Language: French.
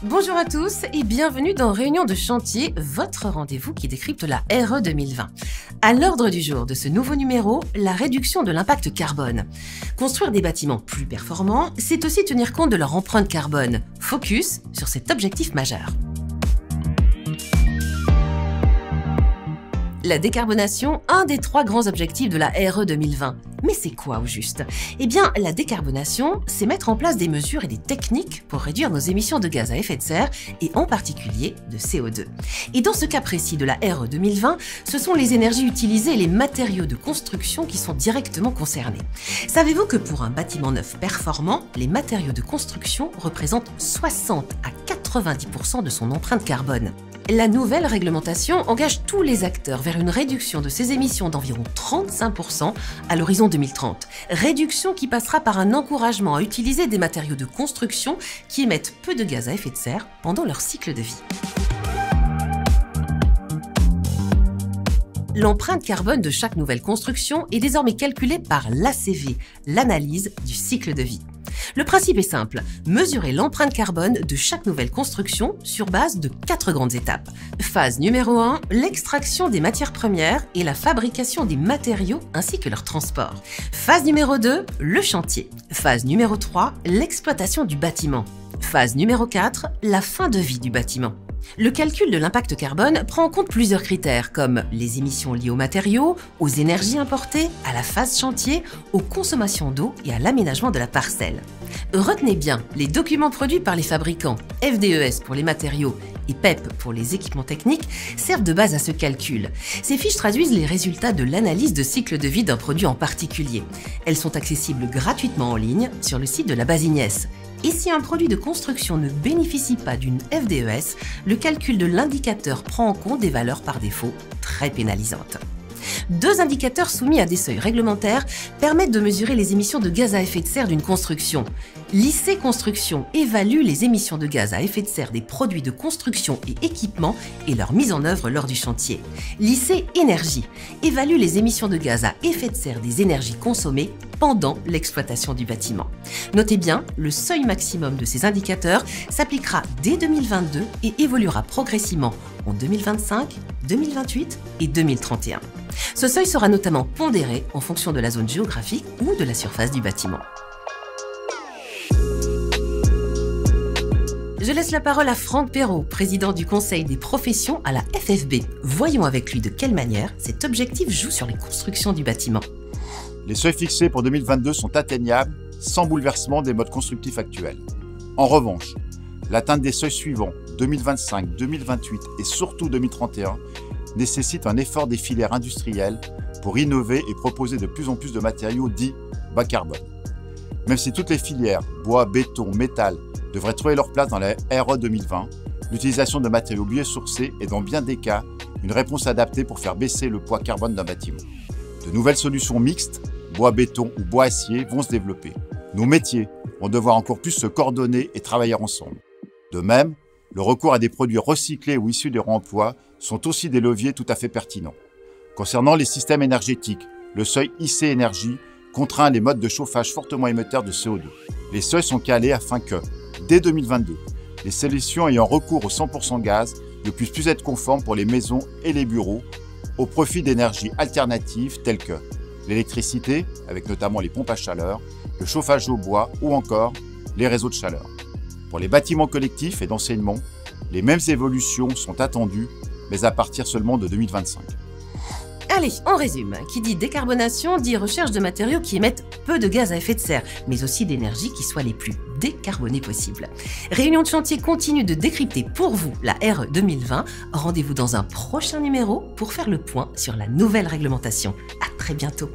Bonjour à tous et bienvenue dans Réunion de chantier, votre rendez-vous qui décrypte la RE 2020. À l'ordre du jour de ce nouveau numéro, la réduction de l'impact carbone. Construire des bâtiments plus performants, c'est aussi tenir compte de leur empreinte carbone. Focus sur cet objectif majeur. La décarbonation, un des 3 grands objectifs de la RE 2020. Mais c'est quoi au juste? Eh bien, la décarbonation, c'est mettre en place des mesures et des techniques pour réduire nos émissions de gaz à effet de serre et en particulier de CO2. Et dans ce cas précis de la RE 2020, ce sont les énergies utilisées et les matériaux de construction qui sont directement concernés. Savez-vous que pour un bâtiment neuf performant, les matériaux de construction représentent 60 à 90% de son empreinte carbone? La nouvelle réglementation engage tous les acteurs vers une réduction de ces émissions d'environ 35% à l'horizon 2030. Réduction qui passera par un encouragement à utiliser des matériaux de construction qui émettent peu de gaz à effet de serre pendant leur cycle de vie. L'empreinte carbone de chaque nouvelle construction est désormais calculée par l'ACV, l'analyse du cycle de vie. Le principe est simple, mesurer l'empreinte carbone de chaque nouvelle construction sur base de 4 grandes étapes. Phase numéro 1, l'extraction des matières premières et la fabrication des matériaux ainsi que leur transport. Phase numéro 2, le chantier. Phase numéro 3, l'exploitation du bâtiment. Phase numéro 4, la fin de vie du bâtiment. Le calcul de l'impact carbone prend en compte plusieurs critères comme les émissions liées aux matériaux, aux énergies importées, à la phase chantier, aux consommations d'eau et à l'aménagement de la parcelle. Retenez bien, les documents produits par les fabricants, FDES pour les matériaux et PEP pour les équipements techniques, servent de base à ce calcul. Ces fiches traduisent les résultats de l'analyse de cycle de vie d'un produit en particulier. Elles sont accessibles gratuitement en ligne sur le site de la BASIGNES. Et si un produit de construction ne bénéficie pas d'une FDES, le calcul de l'indicateur prend en compte des valeurs par défaut très pénalisantes. 2 indicateurs soumis à des seuils réglementaires permettent de mesurer les émissions de gaz à effet de serre d'une construction. L'IC Construction évalue les émissions de gaz à effet de serre des produits de construction et équipements et leur mise en œuvre lors du chantier. L'IC Énergie évalue les émissions de gaz à effet de serre des énergies consommées pendant l'exploitation du bâtiment. Notez bien, le seuil maximum de ces indicateurs s'appliquera dès 2022 et évoluera progressivement en 2025, 2028 et 2031. Ce seuil sera notamment pondéré en fonction de la zone géographique ou de la surface du bâtiment. Je laisse la parole à Franck Perrault, président du Conseil des professions à la FFB. Voyons avec lui de quelle manière cet objectif joue sur les constructions du bâtiment. Les seuils fixés pour 2022 sont atteignables sans bouleversement des modes constructifs actuels. En revanche, l'atteinte des seuils suivants, 2025, 2028 et surtout 2031, nécessite un effort des filières industrielles pour innover et proposer de plus en plus de matériaux dits bas carbone. Même si toutes les filières, bois, béton, métal, devraient trouver leur place dans la RE 2020, l'utilisation de matériaux biosourcés est dans bien des cas une réponse adaptée pour faire baisser le poids carbone d'un bâtiment. De nouvelles solutions mixtes, bois, béton ou bois, acier vont se développer. Nos métiers vont devoir encore plus se coordonner et travailler ensemble. De même, le recours à des produits recyclés ou issus des réemploi sont aussi des leviers tout à fait pertinents. Concernant les systèmes énergétiques, le seuil IC Énergie contraint les modes de chauffage fortement émetteurs de CO2. Les seuils sont calés afin que, dès 2022, les solutions ayant recours au 100% gaz ne puissent plus être conformes pour les maisons et les bureaux au profit d'énergies alternatives telles que l'électricité, avec notamment les pompes à chaleur, le chauffage au bois ou encore les réseaux de chaleur. Pour les bâtiments collectifs et d'enseignement, les mêmes évolutions sont attendues, mais à partir seulement de 2025. Allez, on résume. Qui dit décarbonation dit recherche de matériaux qui émettent peu de gaz à effet de serre, mais aussi d'énergie qui soient les plus décarbonées possibles. Réunion de chantier continue de décrypter pour vous la RE 2020. Rendez-vous dans un prochain numéro pour faire le point sur la nouvelle réglementation. À très bientôt.